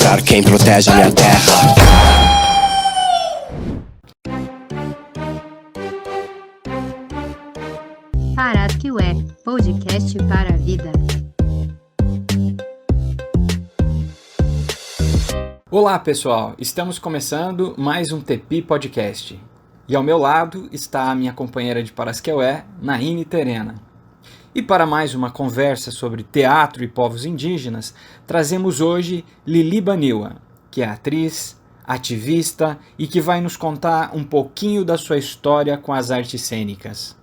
encontrar quem protege a minha terra. Parasquiué, podcast para a vida. Olá pessoal, estamos começando mais um Tepi Podcast. E ao meu lado está a minha companheira de Parasquiué, Naine Terena. E para mais uma conversa sobre teatro e povos indígenas, trazemos hoje Lili Baniwa, que é atriz, ativista e que vai nos contar um pouquinho da sua história com as artes cênicas.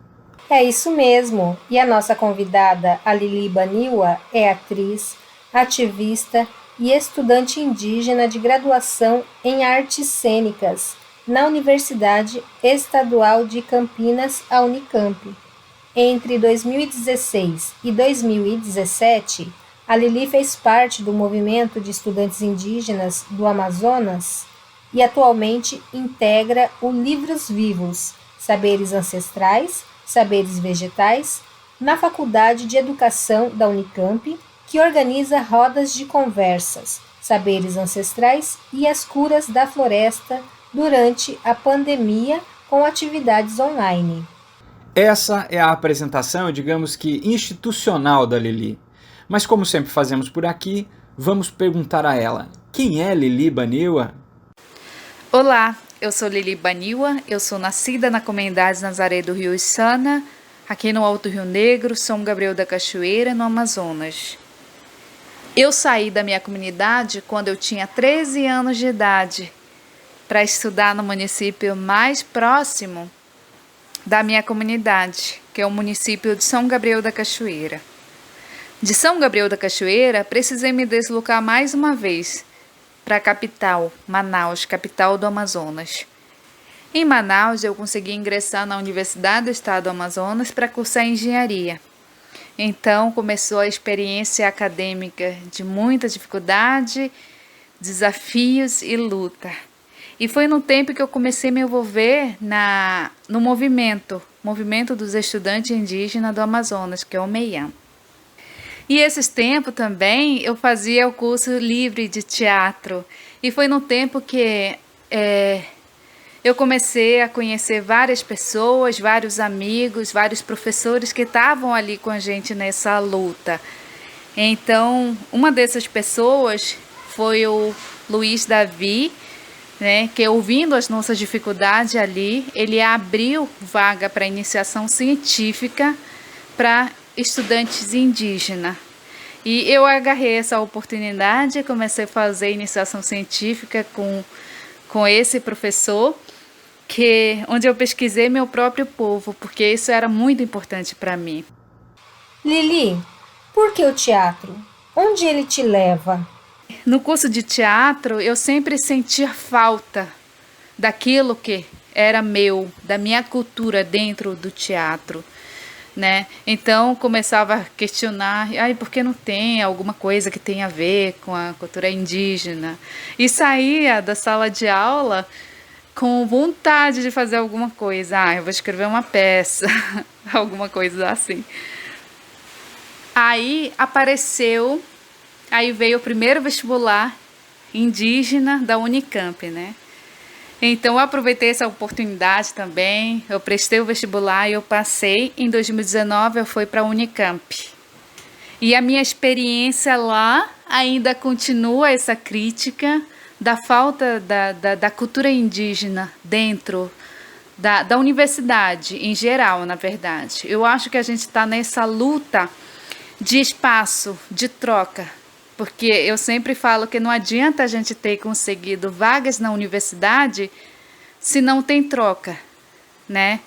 É isso mesmo, e a nossa convidada, a Lili Baniwa, é atriz, ativista e estudante indígena de graduação em artes cênicas na Universidade Estadual de Campinas, a Unicamp. Entre 2016 e 2017, a Lili fez parte do movimento de estudantes indígenas do Amazonas e atualmente integra o Livros Vivos, Saberes Ancestrais, Saberes Vegetais, na Faculdade de Educação da Unicamp, que organiza rodas de conversas, saberes ancestrais e as curas da floresta durante a pandemia com atividades online. Essa é a apresentação, digamos que institucional da Lili. Mas como sempre fazemos por aqui, vamos perguntar a ela, quem é Lili Baniwa? Olá, eu sou Lili Baniwa, eu sou nascida na comunidade Nazaré do Rio Içana, aqui no Alto Rio Negro, São Gabriel da Cachoeira, no Amazonas. Eu saí da minha comunidade quando eu tinha 13 anos de idade, para estudar no município mais próximo da minha comunidade, que é o município de São Gabriel da Cachoeira. De São Gabriel da Cachoeira, precisei me deslocar mais uma vez para a capital, Manaus, capital do Amazonas. Em Manaus, eu consegui ingressar na Universidade do Estado do Amazonas para cursar engenharia. Então, começou a experiência acadêmica de muita dificuldade, desafios e luta. E foi no tempo que eu comecei a me envolver no movimento dos estudantes indígenas do Amazonas, que é o MEIAM. E esses tempos também eu fazia o curso livre de teatro. E foi no tempo que eu comecei a conhecer várias pessoas, vários amigos, vários professores que estavam ali com a gente nessa luta. Então, uma dessas pessoas foi o Luiz Davi, né, que ouvindo as nossas dificuldades ali, ele abriu vaga para iniciação científica para estudantes indígenas. E eu agarrei essa oportunidade e comecei a fazer iniciação científica com esse professor, onde eu pesquisei meu próprio povo, porque isso era muito importante para mim. Lili, por que o teatro? Onde ele te leva? No curso de teatro, eu sempre sentia falta daquilo que era meu, da minha cultura dentro do teatro, né? Então, começava a questionar, por que não tem alguma coisa que tenha a ver com a cultura indígena? E saía da sala de aula com vontade de fazer alguma coisa. Eu vou escrever uma peça, alguma coisa assim. Aí veio o primeiro vestibular indígena da Unicamp, né? Então eu aproveitei essa oportunidade também, eu prestei o vestibular e eu passei. Em 2019 eu fui para a Unicamp. E a minha experiência lá ainda continua essa crítica da falta da cultura indígena dentro da universidade, em geral, na verdade. Eu acho que a gente está nessa luta de espaço, de troca, porque eu sempre falo que não adianta a gente ter conseguido vagas na universidade se não tem troca, né?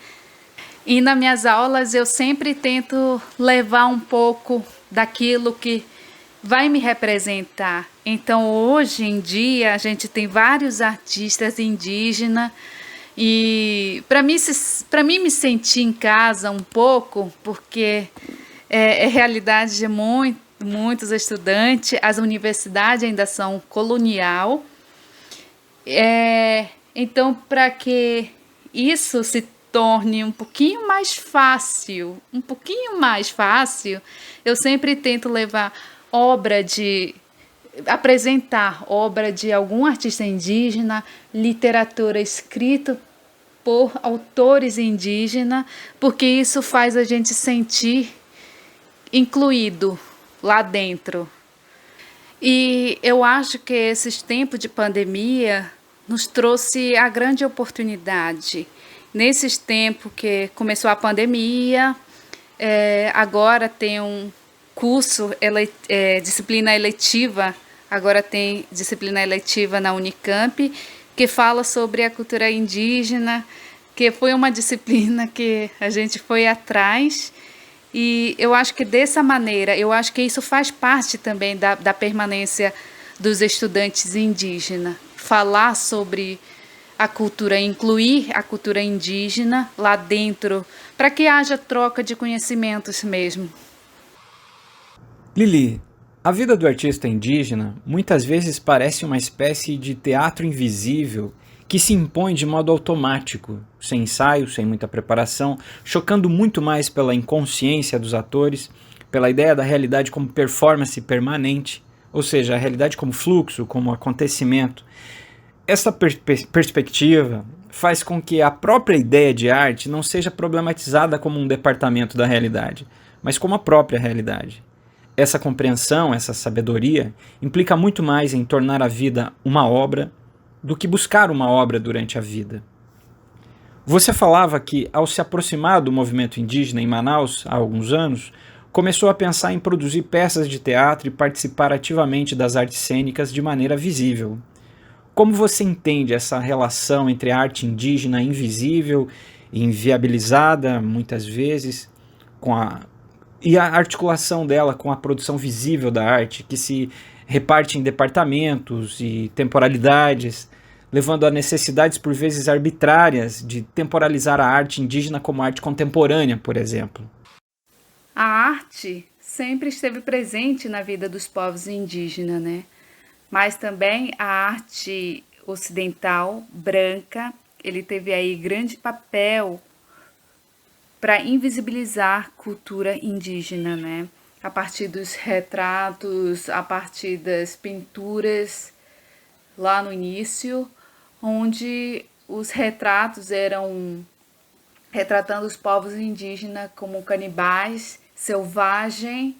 E nas minhas aulas eu sempre tento levar um pouco daquilo que vai me representar. Então, hoje em dia, a gente tem vários artistas indígenas e para mim me sentir em casa um pouco, porque é realidade de muitos estudantes, as universidades ainda são colonial. Então, para que isso se torne um pouquinho mais fácil, eu sempre tento levar obra de apresentar obra de algum artista indígena, literatura escrita por autores indígenas, porque isso faz a gente sentir incluído lá dentro. E eu acho que esses tempos de pandemia nos trouxe a grande oportunidade. Nesses tempos que começou a pandemia, agora tem um curso, disciplina eletiva, agora tem disciplina eletiva na Unicamp, que fala sobre a cultura indígena, que foi uma disciplina que a gente foi atrás. E eu acho que dessa maneira, eu acho que isso faz parte também da permanência dos estudantes indígenas. Falar sobre a cultura, incluir a cultura indígena lá dentro, para que haja troca de conhecimentos mesmo. Lili, a vida do artista indígena muitas vezes parece uma espécie de teatro invisível que se impõe de modo automático, sem ensaio, sem muita preparação, chocando muito mais pela inconsciência dos atores, pela ideia da realidade como performance permanente, ou seja, a realidade como fluxo, como acontecimento. Essa perspectiva faz com que a própria ideia de arte não seja problematizada como um departamento da realidade, mas como a própria realidade. Essa compreensão, essa sabedoria, implica muito mais em tornar a vida uma obra do que buscar uma obra durante a vida. Você falava que, ao se aproximar do movimento indígena em Manaus há alguns anos, começou a pensar em produzir peças de teatro e participar ativamente das artes cênicas de maneira visível. Como você entende essa relação entre a arte indígena invisível e inviabilizada, muitas vezes, e a articulação dela com a produção visível da arte, que se reparte em departamentos e temporalidades, levando a necessidades por vezes arbitrárias de temporalizar a arte indígena como arte contemporânea, por exemplo? A arte sempre esteve presente na vida dos povos indígenas, né? Mas também a arte ocidental, branca, ele teve aí grande papel para invisibilizar a cultura indígena, né? A partir dos retratos, a partir das pinturas, lá no início, onde os retratos eram retratando os povos indígenas como canibais, selvagens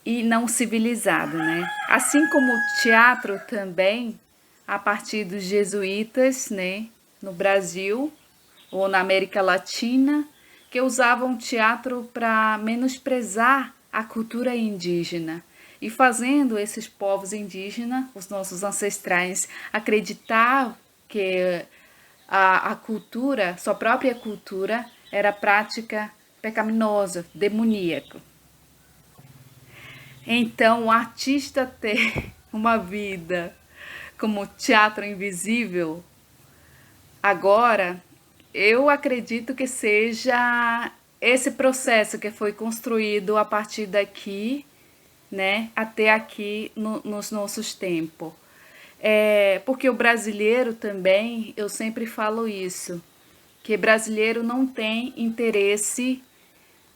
e não civilizados, né? Assim como o teatro também, a partir dos jesuítas, né, no Brasil ou na América Latina, que usavam o teatro para menosprezar a cultura indígena e fazendo esses povos indígenas, os nossos ancestrais, acreditar que a cultura, sua própria cultura, era prática pecaminosa, demoníaca. Então, o artista ter uma vida como teatro invisível, agora, eu acredito que seja esse processo que foi construído a partir daqui, né, até aqui nos nossos tempos. Porque o brasileiro também, eu sempre falo isso, que brasileiro não tem interesse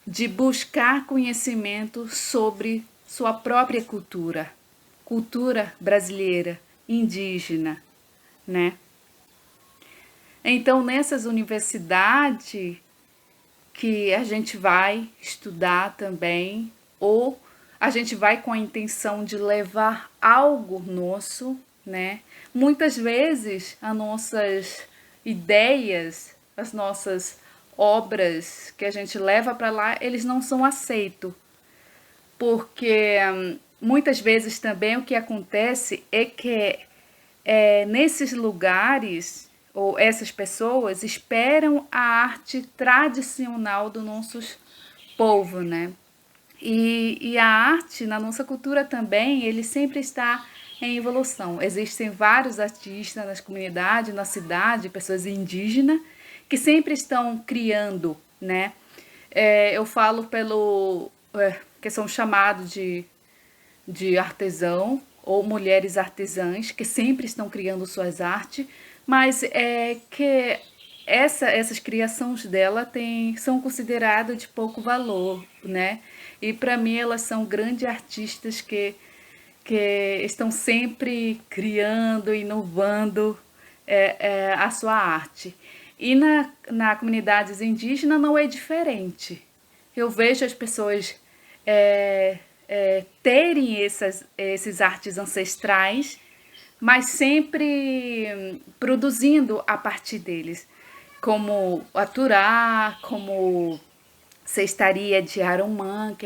de buscar conhecimento sobre sua própria cultura brasileira, indígena, né? Então, nessas universidades que a gente vai estudar também, ou a gente vai com a intenção de levar algo nosso, né? Muitas vezes as nossas ideias, as nossas obras que a gente leva para lá, eles não são aceitos. Porque muitas vezes também o que acontece é que nesses lugares, ou essas pessoas esperam a arte tradicional do nosso povo, né? E a arte, na nossa cultura também, ele sempre está em evolução. Existem vários artistas nas comunidades, na cidade, pessoas indígenas, que sempre estão criando, né? Eu falo que são chamados de artesão ou mulheres artesãs, que sempre estão criando suas artes, mas que essas criações dela são consideradas de pouco valor, né? E para mim elas são grandes artistas que que estão sempre criando, inovando a sua arte. E na comunidades indígenas não é diferente. Eu vejo as pessoas terem esses artes ancestrais, mas sempre produzindo a partir deles, como o aturá, como cestaria de Arumã,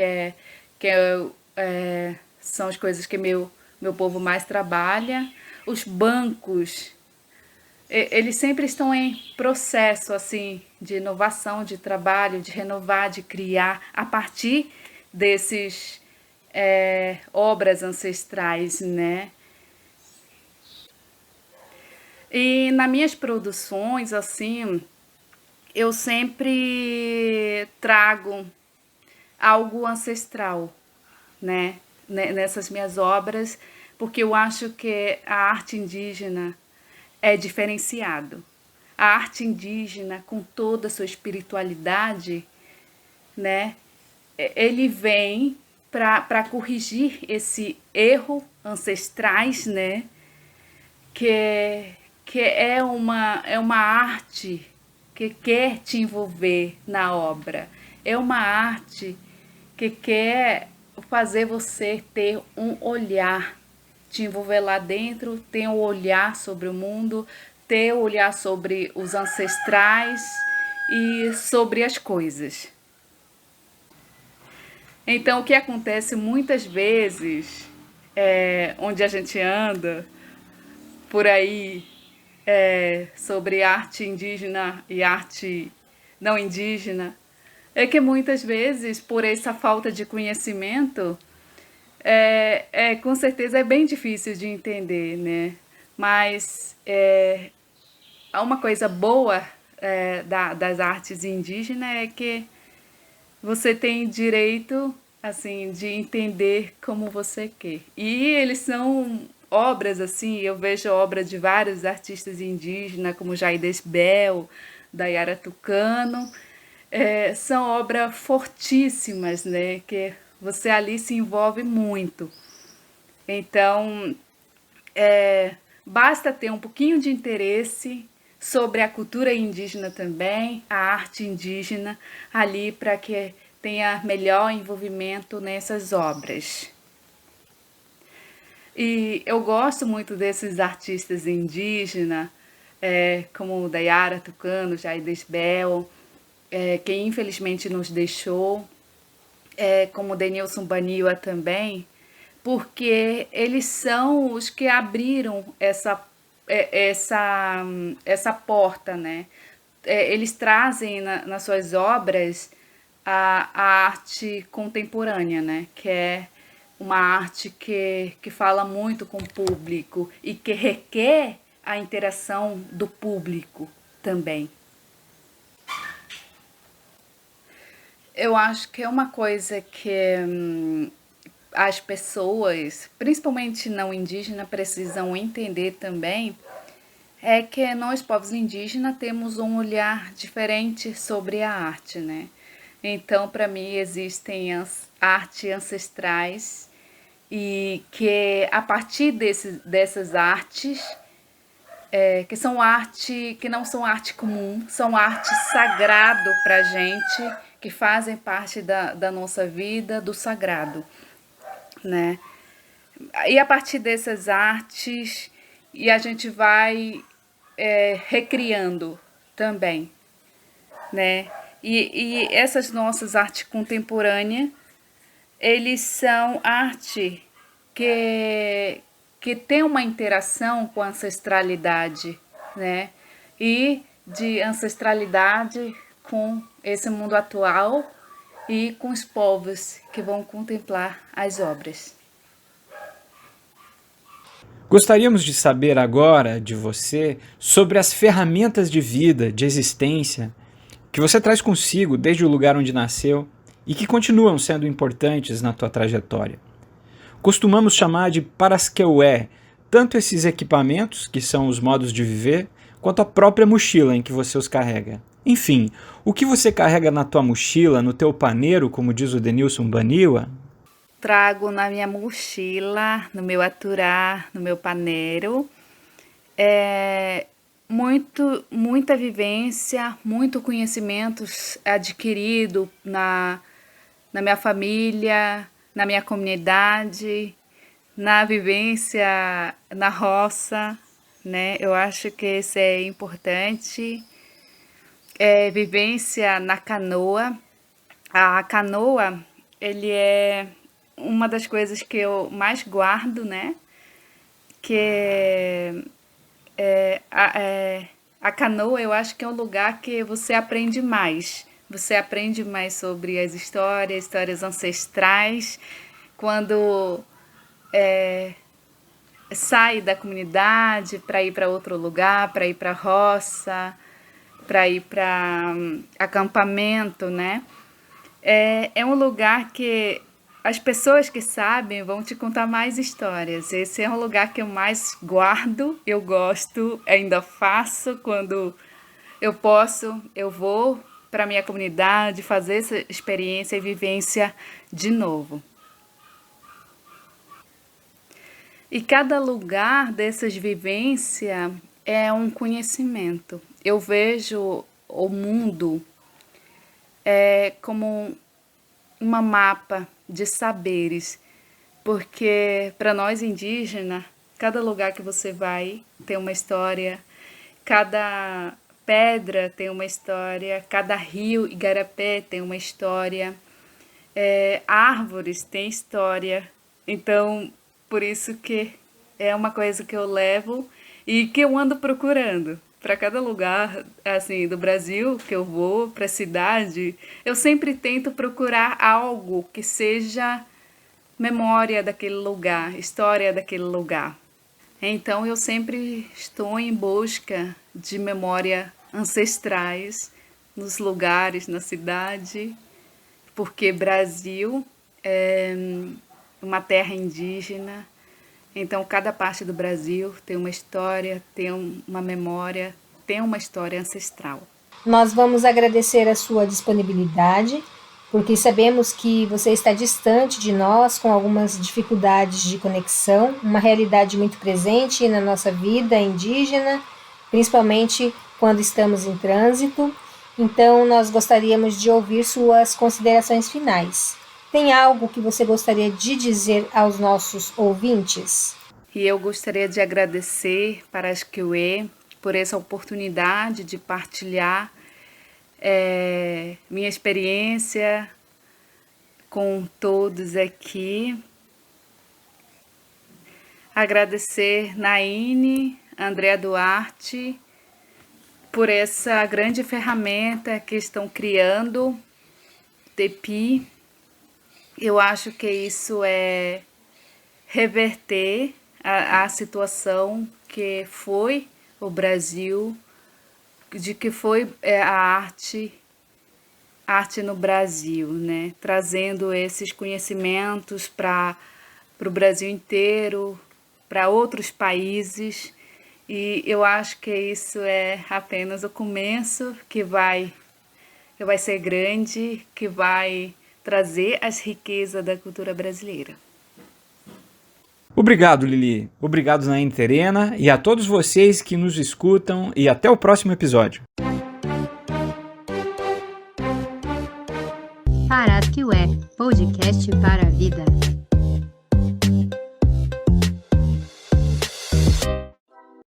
são as coisas que meu povo mais trabalha. Os bancos, eles sempre estão em processo assim de inovação, de trabalho, de renovar, de criar a partir desses obras ancestrais, né? E nas minhas produções, assim, eu sempre trago algo ancestral, né? Nessas minhas obras, porque eu acho que a arte indígena é diferenciado. A arte indígena, com toda a sua espiritualidade, né? Ele vem para corrigir esse erro ancestrais, né? Que é uma arte que quer te envolver na obra. É uma arte que quer fazer você ter um olhar, te envolver lá dentro, ter um olhar sobre o mundo, ter um olhar sobre os ancestrais e sobre as coisas. Então, o que acontece muitas vezes, onde a gente anda por aí, sobre arte indígena e arte não indígena, é que muitas vezes, por essa falta de conhecimento, com certeza é bem difícil de entender, né? Mas uma coisa boa das artes indígenas é que você tem direito, assim, de entender como você quer. E eles são obras, assim, eu vejo obras de vários artistas indígenas, como Jaides Bel, Dayara Tucano, são obras fortíssimas, né, que você ali se envolve muito. Então, basta ter um pouquinho de interesse sobre a cultura indígena também, a arte indígena, ali para que tenha melhor envolvimento nessas obras. E eu gosto muito desses artistas indígenas, como Dayara Tucano, Jaides Bel, que infelizmente nos deixou, como Denilson Baniwa também, porque eles são os que abriram essa porta, né? Eles trazem nas suas obras a arte contemporânea, né? Que é uma arte que fala muito com o público e que requer a interação do público também. Eu acho que é uma coisa que as pessoas, principalmente não indígenas, precisam entender também, é que nós, povos indígenas, temos um olhar diferente sobre a arte, né? Então, para mim, existem as artes ancestrais e que, a partir dessas artes, que são arte, que não são arte comum, são arte sagrado para a gente, que fazem parte da nossa vida, do sagrado, né? E a partir dessas artes, e a gente vai recriando também, né? E essas nossas artes contemporâneas, eles são arte que tem uma interação com a ancestralidade, né? E de ancestralidade com esse mundo atual e com os povos que vão contemplar as obras. Gostaríamos de saber agora de você sobre as ferramentas de vida, de existência, que você traz consigo desde o lugar onde nasceu e que continuam sendo importantes na tua trajetória. Costumamos chamar de parasqueué, tanto esses equipamentos, que são os modos de viver, quanto a própria mochila em que você os carrega. Enfim, o que você carrega na tua mochila, no teu paneiro, como diz o Denilson Baniwa? trago na minha mochila, no meu aturá, no meu paneiro, muita vivência, muito conhecimentos adquirido na minha família, na minha comunidade, na vivência na roça, né? Eu acho que isso é importante. Vivência na canoa. A canoa, ele é uma das coisas que eu mais guardo, né? Que a canoa, eu acho que é um lugar que você aprende mais. Você aprende mais sobre as histórias ancestrais, quando sai da comunidade para ir para outro lugar, para ir para a roça, para ir para acampamento, né? É um lugar que as pessoas que sabem vão te contar mais histórias. Esse é um lugar que eu mais guardo, eu gosto, ainda faço quando eu posso, eu vou para a minha comunidade fazer essa experiência e vivência de novo. E cada lugar dessas vivências é um conhecimento. Eu vejo o mundo como uma mapa de saberes, porque para nós indígenas, cada lugar que você vai tem uma história, cada pedra tem uma história, cada rio, igarapé, tem uma história, árvores têm história. Então, por isso que é uma coisa que eu levo e que eu ando procurando. Para cada lugar assim do Brasil que eu vou, para a cidade, eu sempre tento procurar algo que seja memória daquele lugar, história daquele lugar. Então eu sempre estou em busca de memória ancestrais nos lugares, na cidade, porque Brasil é uma terra indígena. Então, cada parte do Brasil tem uma história, tem uma memória, tem uma história ancestral. Nós vamos agradecer a sua disponibilidade, porque sabemos que você está distante de nós, com algumas dificuldades de conexão, uma realidade muito presente na nossa vida indígena, principalmente quando estamos em trânsito. Então, nós gostaríamos de ouvir suas considerações finais. Tem algo que você gostaria de dizer aos nossos ouvintes? E eu gostaria de agradecer para as Kiwe por essa oportunidade de partilhar minha experiência com todos aqui. Agradecer Naine, Andréa Duarte, por essa grande ferramenta que estão criando, TEPI. Eu acho que isso é reverter a situação que foi o Brasil, de que foi a arte no Brasil, né? Trazendo esses conhecimentos para o Brasil inteiro, para outros países. E eu acho que isso é apenas o começo, que vai ser grande, que vai trazer as riquezas da cultura brasileira. Obrigado, Lili. Obrigado, Naine Terena, e a todos vocês que nos escutam, e até o próximo episódio. Parasquiué, podcast para a vida.